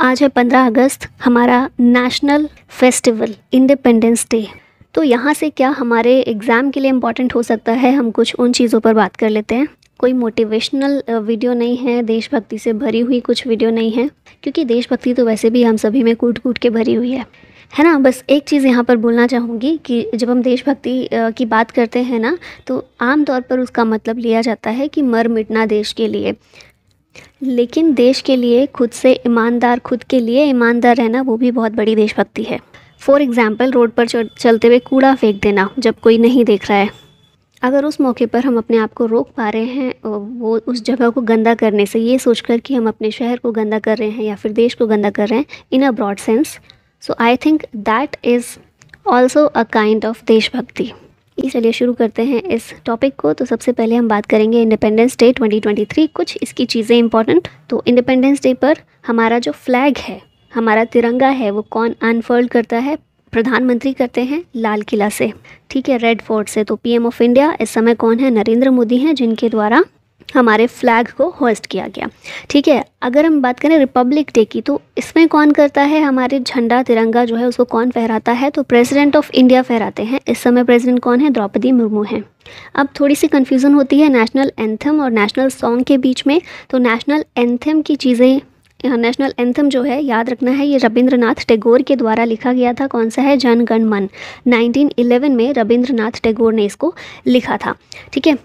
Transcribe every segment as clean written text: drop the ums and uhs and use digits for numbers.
आज है 15 अगस्त, हमारा नेशनल फेस्टिवल इंडिपेंडेंस डे। तो यहाँ से क्या हमारे एग्ज़ाम के लिए इम्पॉर्टेंट हो सकता है, हम कुछ उन चीज़ों पर बात कर लेते हैं। कोई मोटिवेशनल वीडियो नहीं है, देशभक्ति से भरी हुई कुछ वीडियो नहीं है, क्योंकि देशभक्ति तो वैसे भी हम सभी में कूट कूट के भरी हुई है ना। बस एक चीज़ यहाँ पर बोलना चाहूँगी कि जब हम देशभक्ति की बात करते हैं ना, तो आम तौर पर उसका मतलब लिया जाता है कि मर मिटना देश के लिए, लेकिन देश के लिए खुद से ईमानदार, खुद के लिए ईमानदार रहना, वो भी बहुत बड़ी देशभक्ति है। फॉर एग्ज़ाम्पल, रोड पर चलते हुए कूड़ा फेंक देना जब कोई नहीं देख रहा है। अगर उस मौके पर हम अपने आप को रोक पा रहे हैं वो उस जगह को गंदा करने से, ये सोचकर कि हम अपने शहर को गंदा कर रहे हैं या फिर देश को गंदा कर रहे हैं in a broad sense, so I think that is also a kind of deshbhakti. चलिए शुरू करते हैं इस टॉपिक को। तो सबसे पहले हम बात करेंगे इंडिपेंडेंस डे 2023, कुछ इसकी चीज़ें इंपॉर्टेंट। तो इंडिपेंडेंस डे पर हमारा जो फ्लैग है, हमारा तिरंगा है, वो कौन अनफर्ल्ड करता है? प्रधानमंत्री करते हैं लाल किला से, ठीक है, रेड फोर्ट से। तो पीएम ऑफ इंडिया इस समय कौन है? नरेंद्र मोदी हैं, जिनके द्वारा हमारे फ्लैग को होस्ट किया गया, ठीक है। अगर हम बात करें रिपब्लिक डे की, तो इसमें कौन करता है? हमारे झंडा तिरंगा जो है उसको कौन फहराता है? तो प्रेसिडेंट ऑफ इंडिया फहराते हैं। इस समय प्रेसिडेंट कौन है? द्रौपदी मुर्मू हैं। अब थोड़ी सी कन्फ्यूज़न होती है नेशनल एंथम और नेशनल सॉन्ग के बीच में। तो नेशनल एंथम की चीज़ें, नेशनल एंथम जो है, याद रखना है, ये रविंद्रनाथ टैगोर के द्वारा लिखा गया था। कौन सा है? जन गण मन। 1911 में रविंद्रनाथ टैगोर ने इसको लिखा था, ठीक है।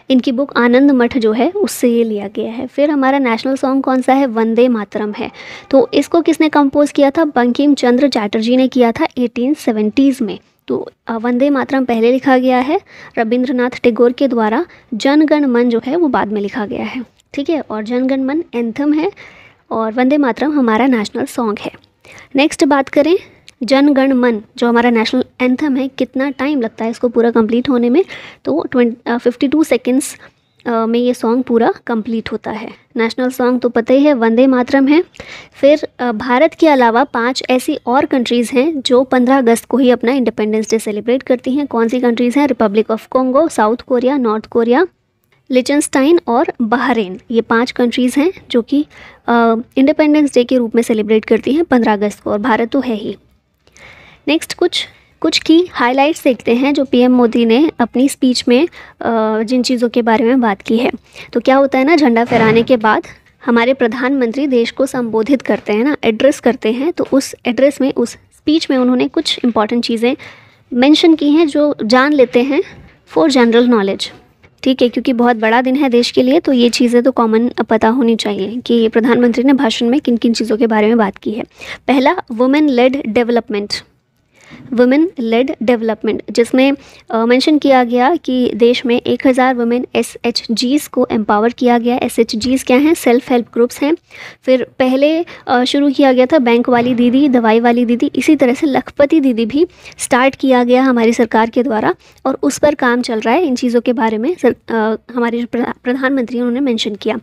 इनकी बुक आनंद मठ जो है उससे ये लिया गया है। फिर हमारा नेशनल सॉन्ग कौन सा है? वंदे मातरम है। तो इसको किसने कंपोज किया था? बंकिम चंद्र चैटर्जी ने किया था 1870s में। तो वंदे मातरम पहले लिखा गया है रविंद्रनाथ टैगोर के द्वारा, जन गण मन जो है वो बाद में लिखा गया है, ठीक है। और जन गण मन एंथम है और वंदे मातरम हमारा नेशनल सॉन्ग है। नेक्स्ट बात करें, जन गण मन जो हमारा नेशनल एंथम है, कितना टाइम लगता है इसको पूरा कंप्लीट होने में? तो 52 सेकेंड्स में ये सॉन्ग पूरा कंप्लीट होता है। नेशनल सॉन्ग तो पता ही है, वंदे मातरम है। फिर भारत के अलावा 5 ऐसी और कंट्रीज़ हैं जो 15 अगस्त को ही अपना इंडिपेंडेंस डे सेलिब्रेट करती हैं। कौन सी कंट्रीज़ हैं? Republic of Congo, South Korea, North Korea, Liechtenstein और बहरीन। ये 5 कंट्रीज़ हैं जो कि इंडिपेंडेंस डे के रूप में सेलिब्रेट करती हैं 15 अगस्त को, और भारत तो है ही। नेक्स्ट कुछ की हाइलाइट्स देखते हैं जो पीएम मोदी ने अपनी स्पीच में जिन चीज़ों के बारे में बात की है। तो क्या होता है ना, झंडा फहराने के बाद हमारे प्रधानमंत्री देश को संबोधित करते हैं ना, एड्रेस करते हैं। तो उस एड्रेस में, उस स्पीच में उन्होंने कुछ इंपॉर्टेंट चीज़ें मेंशन की हैं जो जान लेते हैं फॉर जनरल नॉलेज, ठीक है, क्योंकि बहुत बड़ा दिन है देश के लिए, तो ये चीज़ें तो कॉमन पता होनी चाहिए कि प्रधानमंत्री ने भाषण में किन किन चीज़ों के बारे में बात की है। पहला, वुमेन लेड डेवलपमेंट, जिसमें मेंशन किया गया कि देश में 1000 वुमेन SHGs को एम्पावर किया गया। SHGs क्या हैं? सेल्फ हेल्प ग्रुप्स हैं। फिर पहले शुरू किया गया था बैंक वाली दीदी, दवाई वाली दीदी, इसी तरह से लखपति दीदी भी स्टार्ट किया गया हमारी सरकार के द्वारा, और उस पर काम चल रहा है। इन चीज़ों के बारे में हमारे जो प्रधानमंत्री उन्होंने मेंशन किया।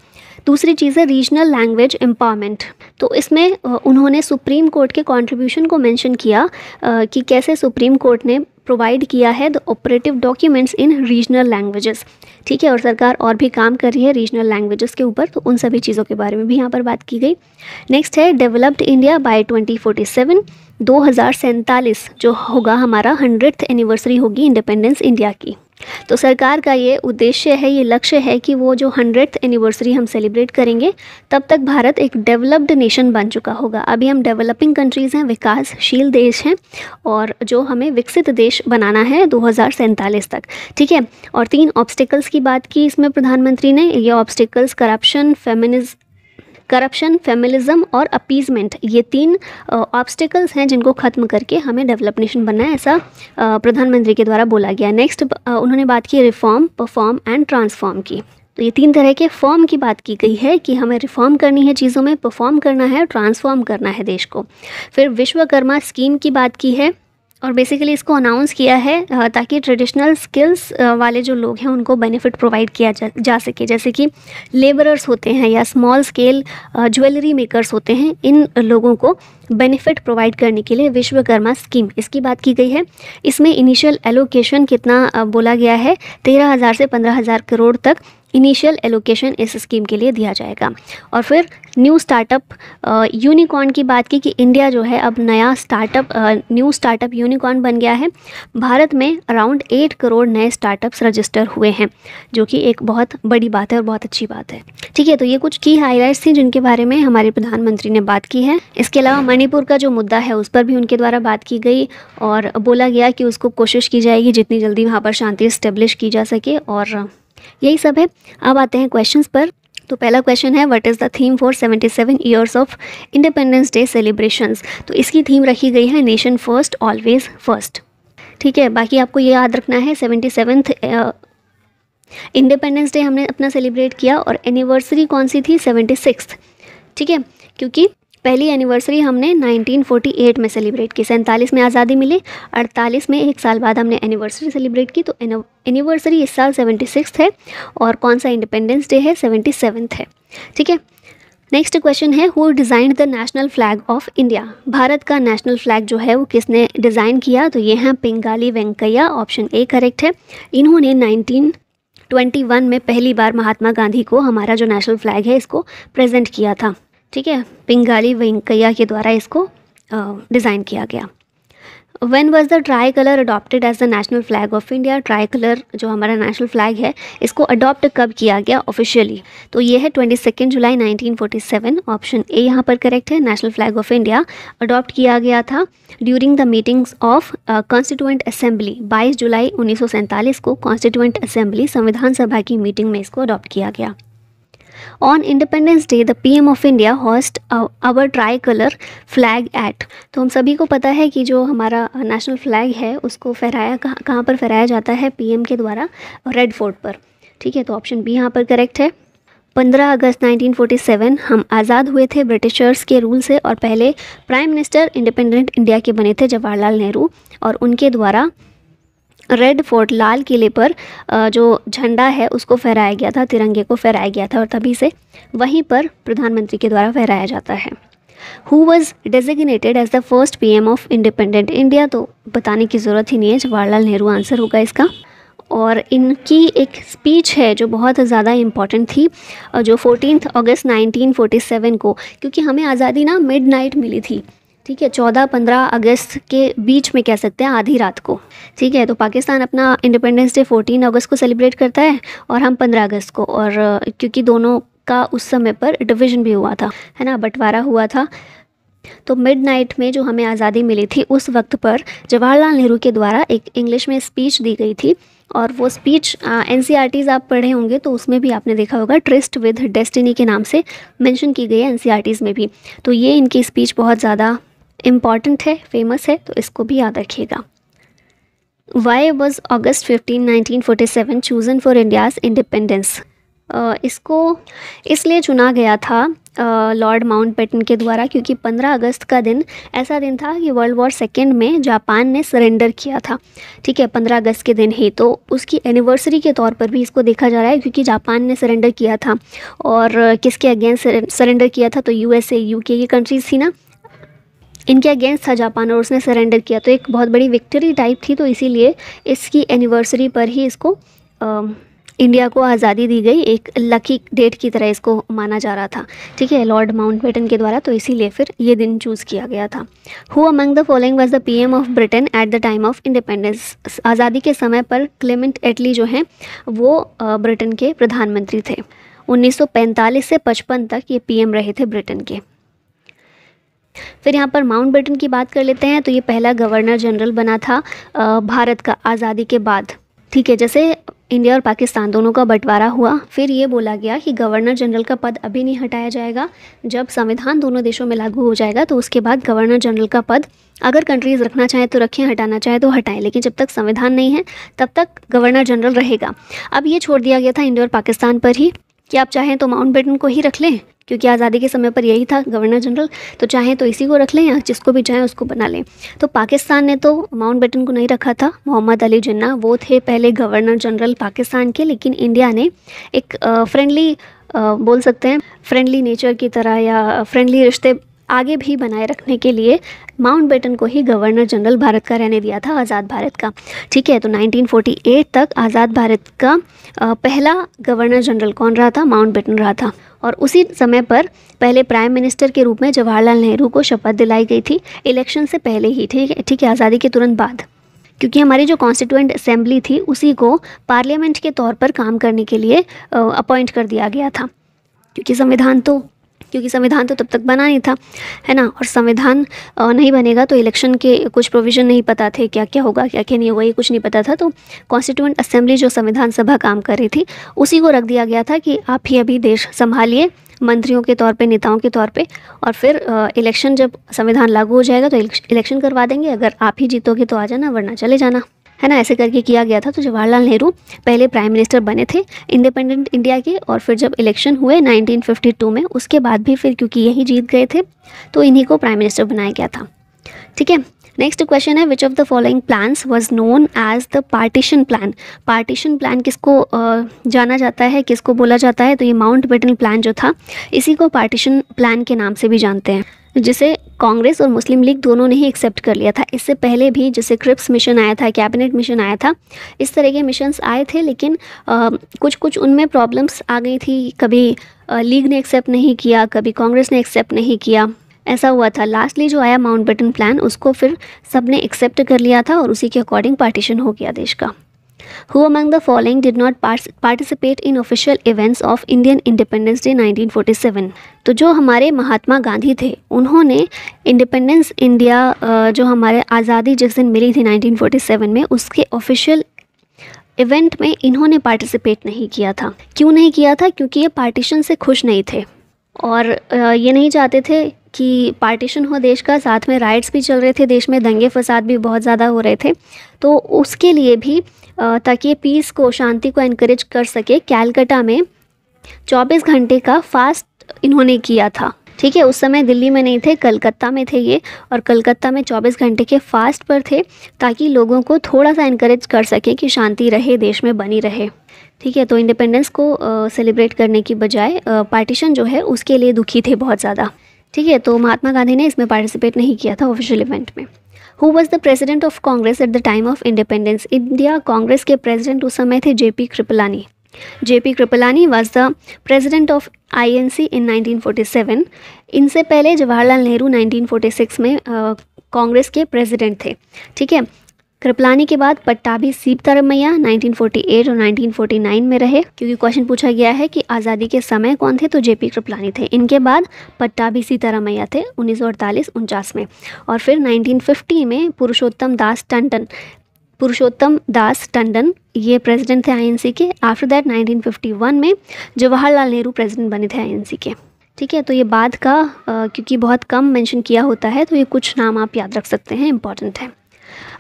दूसरी चीज़ है रीजनल लैंग्वेज एम्पावरमेंट। तो इसमें उन्होंने सुप्रीम कोर्ट के कंट्रीब्यूशन को मेंशन किया कि कैसे सुप्रीम कोर्ट ने प्रोवाइड किया है the operative documents in regional languages, ठीक है। और सरकार और भी काम कर रही है रीजनल लैंग्वेजेस के ऊपर, तो उन सभी चीज़ों के बारे में भी यहाँ पर बात की गई। नेक्स्ट है डेवलप्ड इंडिया बाय 2047, 2047 जो होगा हमारा 100th एनिवर्सरी होगी इंडिपेंडेंस इंडिया की। तो सरकार का ये उद्देश्य है, ये लक्ष्य है कि वो जो 100th एनिवर्सरी हम सेलिब्रेट करेंगे, तब तक भारत एक डेवलप्ड नेशन बन चुका होगा। अभी हम डेवलपिंग कंट्रीज़ हैं, विकासशील देश हैं, और जो हमें विकसित देश बनाना है 2047 तक, ठीक है। और 3 ऑब्स्टिकल्स की बात की इसमें प्रधानमंत्री ने। ये ऑब्स्टिकल्स करप्शन, फेमिनिज्म और अपीजमेंट, ये 3 ऑब्स्टिकल्स हैं जिनको ख़त्म करके हमें डेवलप नेशन बनना है, ऐसा प्रधानमंत्री के द्वारा बोला गया। नेक्स्ट उन्होंने बात की रिफॉर्म, परफॉर्म एंड ट्रांसफॉर्म की। तो ये 3 तरह के फॉर्म की बात की गई है कि हमें रिफॉर्म करनी है चीज़ों में, परफॉर्म करना है, ट्रांसफॉर्म करना है देश को। फिर विश्वकर्मा स्कीम की बात की है, और बेसिकली इसको अनाउंस किया है ताकि ट्रेडिशनल स्किल्स वाले जो लोग हैं उनको बेनिफिट प्रोवाइड किया जा सके, जैसे कि लेबरर्स होते हैं या स्मॉल स्केल ज्वेलरी मेकर्स होते हैं, इन लोगों को बेनिफिट प्रोवाइड करने के लिए विश्वकर्मा स्कीम, इसकी बात की गई है। इसमें इनिशियल एलोकेशन कितना बोला गया है? 13,000 से 15,000 करोड़ तक इनिशियल एलोकेशन इस स्कीम के लिए दिया जाएगा। और फिर न्यू स्टार्टअप यूनिकॉर्न की बात की कि इंडिया जो है अब नया न्यू स्टार्टअप यूनिकॉर्न बन गया है। भारत में अराउंड 8 करोड़ नए स्टार्टअप्स रजिस्टर हुए हैं, जो कि एक बहुत बड़ी बात है और बहुत अच्छी बात है। ठीक है, तो ये कुछ की हाईलाइट्स थी जिनके बारे में हमारे प्रधानमंत्री ने बात की है। इसके अलावा मणिपुर का जो मुद्दा है उस पर भी उनके द्वारा बात की गई और बोला गया कि उसको कोशिश की जाएगी जितनी जल्दी वहाँ पर शांति इस्टेब्लिश की जा सके, और यही सब है। अब आते हैं क्वेश्चंस पर। तो पहला क्वेश्चन है, what is the theme for 77 years of independence day celebrations. तो इसकी थीम रखी गई है नेशन फर्स्ट ऑलवेज फर्स्ट। ठीक है, बाकी आपको ये याद रखना है 77th इंडिपेंडेंस डे हमने अपना सेलिब्रेट किया और एनिवर्सरी कौन सी थी, 76th। ठीक है, क्योंकि पहली एनिवर्सरी हमने 1948 में सेलिब्रेट की, 47 में आज़ादी मिली, 48 में 1 साल बाद हमने एनिवर्सरी सेलिब्रेट की। तो एनिवर्सरी इस साल 76th है और कौन सा इंडिपेंडेंस डे है, 77th है। ठीक है, नेक्स्ट क्वेश्चन है, who designed the national flag of India. Bharat का नेशनल फ्लैग जो है वो किसने डिज़ाइन किया। तो ये हैं Pingali Venkaiah, option A correct है। इन्होंने 1921 में पहली बार महात्मा गांधी को हमारा जो नेशनल फ्लैग है इसको प्रेजेंट किया था। ठीक है, पिंगाली वेंकैया के द्वारा इसको डिज़ाइन किया गया। When was the tricolour adopted as the national flag of India. Tricolour जो हमारा नेशनल फ्लैग है इसको अडॉप्ट कब किया गया ऑफिशियली। तो ये है 22 जुलाई 1947, ऑप्शन ए यहाँ पर करेक्ट है। National flag of India adopt किया गया था during the meetings of constituent assembly. 22 जुलाई 1947 को कॉन्स्टिट्यूएंट असेंबली संविधान सभा की मीटिंग में इसको अडॉप्ट किया गया। On Independence Day the PM of India host our tricolour flag at. तो हम सभी को पता है कि जो हमारा नेशनल फ्लैग है उसको फहराया कहाँ पर फहराया जाता है, पीएम के द्वारा रेड फोर्ट पर। ठीक है, तो ऑप्शन बी यहाँ पर करेक्ट है। 15 अगस्त 1947 हम आज़ाद हुए थे ब्रिटिशर्स के रूल से और पहले प्राइम मिनिस्टर इंडिपेंडेंट इंडिया के बने थे जवाहरलाल नेहरू, और उनके द्वारा रेड फोर्ट लाल किले पर जो झंडा है उसको फहराया गया था, तिरंगे को फहराया गया था और तभी से वहीं पर प्रधानमंत्री के द्वारा फहराया जाता है। Who was designated as the first PM of independent India. तो बताने की ज़रूरत ही नहीं है, जवाहरलाल नेहरू आंसर होगा इसका। और इनकी एक स्पीच है जो बहुत ज़्यादा इम्पॉर्टेंट थी, जो 14 अगस्त 1947 को, क्योंकि हमें आज़ादी ना मिडनाइट मिली थी। ठीक है, 14-15 अगस्त के बीच में कह सकते हैं, आधी रात को। ठीक है, तो पाकिस्तान अपना इंडिपेंडेंस डे 14 अगस्त को सेलिब्रेट करता है और हम 15 अगस्त को, और क्योंकि दोनों का उस समय पर डिवीज़न भी हुआ था, है ना, बंटवारा हुआ था। तो मिडनाइट में जो हमें आज़ादी मिली थी उस वक्त पर जवाहरलाल नेहरू के द्वारा एक इंग्लिश में स्पीच दी गई थी, और वो स्पीच NCERTs आप पढ़े होंगे तो उसमें भी आपने देखा होगा, ट्रिस्ट विद डेस्टिनी के नाम से मेंशन की गई है NCERTs में भी। तो ये इनकी स्पीच बहुत ज़्यादा इम्पॉर्टेंट है, फेमस है, तो इसको भी याद रखिएगा। Why was August 15, 1947 chosen for India's independence. इसको इसलिए चुना गया था लॉर्ड माउंटबेटन के द्वारा क्योंकि 15 अगस्त का दिन ऐसा दिन था कि वर्ल्ड वॉर सेकेंड में जापान ने सरेंडर किया था। ठीक है, 15 अगस्त के दिन ही, तो उसकी एनिवर्सरी के तौर पर भी इसको देखा जा रहा है क्योंकि जापान ने सरेंडर किया था। और किसके अगेंस्ट सरेंडर किया था, तो USA UK ये कंट्रीज़ थी ना, इनके अगेंस्ट था जापान और उसने सरेंडर किया। तो एक बहुत बड़ी विक्ट्री टाइप थी, तो इसीलिए इसकी एनिवर्सरी पर ही इसको इंडिया को आज़ादी दी गई, एक लकी डेट की तरह इसको माना जा रहा था। ठीक है, लॉर्ड माउंटबेटन के द्वारा, तो इसीलिए फिर ये दिन चूज़ किया गया था। Who among the following was the PM of Britain eight the time of independence. आज़ादी के समय पर क्लेमेंट एटली जो हैं वो ब्रिटेन के प्रधानमंत्री थे। 1945 से 55 तक ये पीएम रहे थे ब्रिटेन के। फिर यहाँ पर माउंटबेटन की बात कर लेते हैं। तो ये पहला गवर्नर जनरल बना था भारत का आज़ादी के बाद। ठीक है, जैसे इंडिया और पाकिस्तान दोनों का बंटवारा हुआ, फिर ये बोला गया कि गवर्नर जनरल का पद अभी नहीं हटाया जाएगा, जब संविधान दोनों देशों में लागू हो जाएगा तो उसके बाद गवर्नर जनरल का पद अगर कंट्रीज़ रखना चाहें तो रखें, हटाना चाहें तो हटाएं, लेकिन जब तक संविधान नहीं है तब तक गवर्नर जनरल रहेगा। अब ये छोड़ दिया गया था इंडिया और पाकिस्तान पर ही कि आप चाहें तो माउंटबेटन को ही रख लें, क्योंकि आज़ादी के समय पर यही था गवर्नर जनरल, तो चाहें तो इसी को रख लें या जिसको भी चाहें उसको बना लें। तो पाकिस्तान ने तो माउंटबेटन को नहीं रखा था, मोहम्मद अली जिन्ना वो थे पहले गवर्नर जनरल पाकिस्तान के, लेकिन इंडिया ने एक फ्रेंडली बोल सकते हैं फ्रेंडली नेचर की तरह या फ्रेंडली रिश्ते आगे भी बनाए रखने के लिए माउंटबेटन को ही गवर्नर जनरल भारत का रहने दिया था, आज़ाद भारत का। ठीक है, तो 1948 तक आज़ाद भारत का पहला गवर्नर जनरल कौन रहा था? माउंटबेटन रहा था। और उसी समय पर पहले प्राइम मिनिस्टर के रूप में जवाहरलाल नेहरू को शपथ दिलाई गई थी, इलेक्शन से पहले ही। ठीक है, आज़ादी के तुरंत बाद, क्योंकि हमारी जो कॉन्स्टिट्यूएंट असेंबली थी उसी को पार्लियामेंट के तौर पर काम करने के लिए अपॉइंट कर दिया गया था, क्योंकि संविधान तो तब तक बना नहीं था, है ना। और संविधान नहीं बनेगा तो इलेक्शन के कुछ प्रोविज़न नहीं पता थे, क्या क्या होगा क्या क्या नहीं होगा, ये कुछ नहीं पता था। तो कॉन्स्टिट्यूएंट असेंबली जो संविधान सभा काम कर रही थी उसी को रख दिया गया था कि आप ही अभी देश संभालिए मंत्रियों के तौर पे, नेताओं के तौर पे, और फिर इलेक्शन जब संविधान लागू हो जाएगा तो इलेक्शन करवा देंगे, अगर आप ही जीतोगे तो आ जाना, वरना चले जाना, है ना। ऐसे करके किया गया था। तो जवाहरलाल नेहरू पहले प्राइम मिनिस्टर बने थे इंडिपेंडेंट इंडिया के, और फिर जब इलेक्शन हुए 1952 में, उसके बाद भी फिर क्योंकि यही जीत गए थे तो इन्हीं को प्राइम मिनिस्टर बनाया गया था। ठीक है, नेक्स्ट क्वेश्चन है, which of the following plans was known as the partition plan. Partition plan किसको जाना जाता है, किसको बोला जाता है? तो ये माउंटबेटन प्लान जो था इसी को पार्टीशन प्लान के नाम से भी जानते हैं, जिसे कांग्रेस और मुस्लिम लीग दोनों ने ही एक्सेप्ट कर लिया था। इससे पहले भी जैसे क्रिप्स मिशन आया था, कैबिनेट मिशन आया था, इस तरह के मिशंस आए थे, लेकिन कुछ उनमें प्रॉब्लम्स आ गई थी। कभी लीग ने एक्सेप्ट नहीं किया, कभी कांग्रेस ने एक्सेप्ट नहीं किया, ऐसा हुआ था। लास्टली जो आया माउंटबेटन प्लान, उसको फिर सब ने एक्सेप्ट कर लिया था और उसी के अकॉर्डिंग पार्टीशन हो गया देश का। Who among the following did not participate in official events of Indian Independence Day 1947? तो जो हमारे महात्मा गांधी थे उन्होंने इंडिपेंडेंस इंडिया जो हमारे आज़ादी जिस दिन मिली थी 1947 में, उसके ऑफिशियल इवेंट में इन्होंने पार्टिसिपेट नहीं किया था। क्यों नहीं किया था? क्योंकि ये पार्टीशन से खुश नहीं थे और ये नहीं चाहते थे कि पार्टीशन हो देश का। साथ में राइट्स भी चल रहे थे देश में, दंगे फसाद भी बहुत ज़्यादा हो रहे थे। तो उसके लिए भी ताकि पीस को, शांति को एनकरेज कर सके, कैलकाटा में 24 घंटे का फास्ट इन्होंने किया था। ठीक है, उस समय दिल्ली में नहीं थे, कलकत्ता में थे ये, और कलकत्ता में 24 घंटे के फास्ट पर थे ताकि लोगों को थोड़ा सा एनकरेज कर सके कि शांति रहे, देश में बनी रहे। ठीक है, तो इंडिपेंडेंस को सेलिब्रेट करने की बजाय पार्टीशन जो है उसके लिए दुखी थे बहुत ज़्यादा। ठीक है, तो महात्मा गांधी ने इसमें पार्टिसिपेट नहीं किया था ऑफिशियल इवेंट में। Who was the president of Congress at the time of independence? India Congress के प्रेसिडेंट उस समय थे JP Kripalani. JP Kripalani was the president of INC in 1947। इनसे पहले जवाहरलाल नेहरू 1946 में कांग्रेस के प्रेसिडेंट थे। ठीक है, कृपलानी के बाद पट्टाभी सीतारमैया 1948 और 1949 में रहे, क्योंकि क्वेश्चन पूछा गया है कि आज़ादी के समय कौन थे, तो जेपी कृपलानी थे। इनके बाद पट्टाभी सीतारमैया थे 1948-49 में, और फिर 1950 में पुरुषोत्तम दास टंडन ये प्रेसिडेंट थे आईएनसी के। आफ्टर दैट 1951 में जवाहरलाल नेहरू प्रेसिडेंट बने थे आईएनसी के। ठीक है, तो ये बाद का क्योंकि बहुत कम मेंशन किया होता है तो ये कुछ नाम आप याद रख सकते हैं, इंपॉर्टेंट है।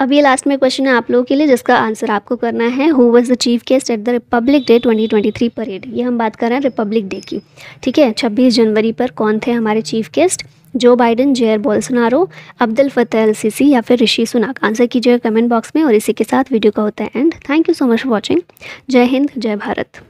अब ये लास्ट में क्वेश्चन है आप लोगों के लिए, जिसका आंसर आपको करना है। Who was the chief guest at the Republic day 2023 parade? ये हम बात कर रहे हैं रिपब्लिक डे की। ठीक है, 26 जनवरी पर कौन थे हमारे चीफ गेस्ट? जो बाइडन, जेयर बोल्सोनारो, अब्दुल फतेह अल सीसी या फिर ऋषि सुनाक? आंसर कीजिएगा कमेंट बॉक्स में। और इसी के साथ वीडियो का होता है and. Thank you so much for watching. जय हिंद, जय भारत।